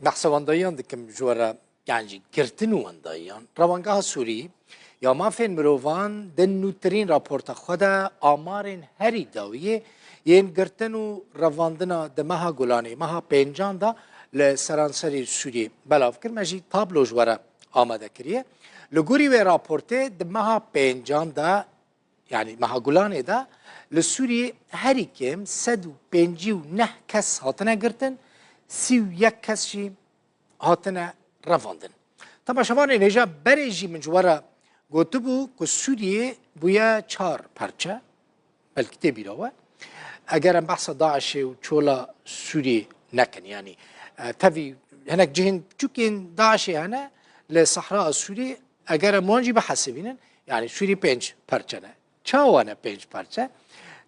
بحث واندایان دکم جوره یعنی گرتن واندایان روانگاه سوری یا ما فین مروان دن نوترین راپورت خدا آمارن هری داویه ین گرتن و رواندنا دمها گلانی مها پنجان دا لسرانسری سوری بلاف کر مجی تابلو جوره آماده کریه لگوری و راپورته دمها پنجان دا یعنی مها گلانی دا لسوری هری کم 159 کس هاتنه گرتن 31 کس شی هاتنه رواندن. طبعا شما نجا بريجي من جوارا گوتبو که سوریه بویا 4 پرچه بالکتابی راوه اگر بحث داعش و چولا سوریه نکن یعنی تفي هناك جهن چوكين داعش هنا لصحراء سوريا اگر مونجي بحسبينن يعني سوري 5 پرچه نه چاوانا 5 پرچه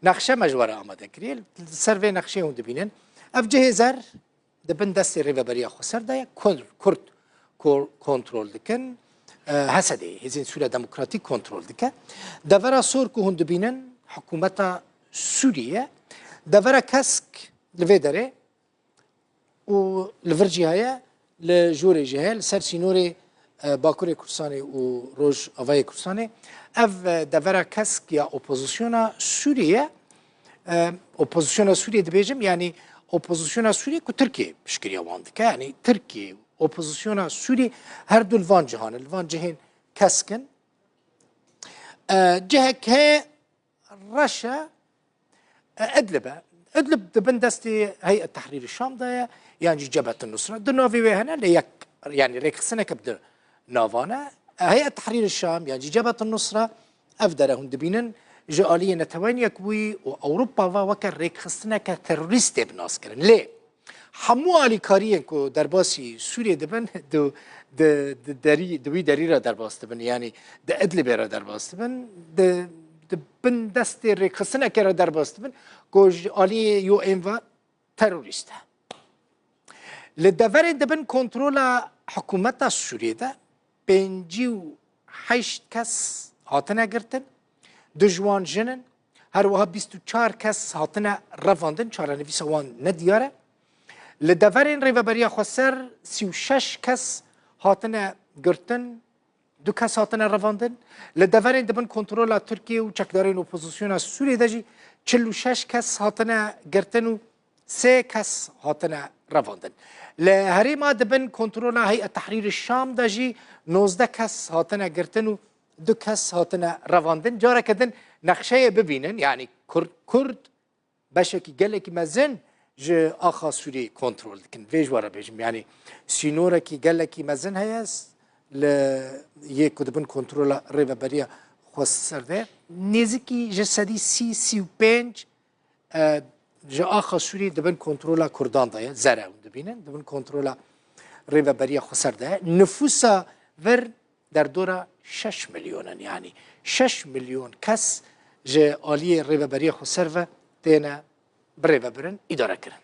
نقشه مجوره آماده کریل سروی نقشه هم دبینن اف جهزر دبن دست ریوبریا خسر ده کرد کنترل دکن هسده هزین سوریا دموکراتیک کنترل دکن دورا سور که هند بینن حکومت سوریه دورا کسک لوی داره و لورجی های لجوری جهل سر سینوری باکوری کردستانی و روج آوای کردستانی اف دورا کسک یا اپوزیسیونا سوریه اپوزیسیونا سوریه دبیجم یعنی اپوزیسیونا سوریه که ترکیه بشکریه وانده که یعنی ترکیه اپوزیسیونا سوری هر دو الوان جهان الوان جهین کسکن جهه که رشا ادلب دبن دستی هيئة تحرير الشام ده يعني جبهة النصرة ده نوفي وهنا ليك يعني ريك سنة كبد نافانا هيئة تحرير الشام يعني جبهة النصرة أفدرهم دبينن جالية نتواني يكوي وأوروبا وكر ريك خسنا كتروريست بناس كرن ليه؟ همو علی کاریه که درباسی سوریه دبن دوی دری را درباس دبن یعنی د ادلب را درباس دبن دبن دست رکسنه که را درباس دبن که علی یو ام و تروریسته لدور دبن کنترل حکومت سوریه ده 58 کس هاتنه گرتن دجوان جنن هر وها 24 کس هاتنه رواندن چارنویس وان ندیاره لدورین ریوبریا خسر 36 کس هاتنه گرتن 2 کس هاتنه رواندن لدورین دبن کنترل ترکیه و چکدارین اپوزیسیون سوریه دجی 46 کس هاتنه گرتن و 3 کس هاتنه رواندن لهری ما دبن کنترل هيئة تحرير الشام دجی 19 کس هاتنه گرتن و 2 کس هاتنه رواندن جاره کدن نقشه ببینن یعنی کرد بشکی گلکی مزن ج آخا سوری کنترل کن ویج وارا بیجم یعنی سینورا کی گله کی مزن هست ل یک کدبن کنترل ریوبریا خسر ده نزدیکی جسدی 35 ج آخا سوری دبن کنترل کردان ده زره دبینن دبن کنترل ریوبریا خسر ده نفوسا ور در دورا 6 میلیونن یعنی 6 میلیون کس ج آلی ریوبریا خسر و تینا برای برن اداره کردن.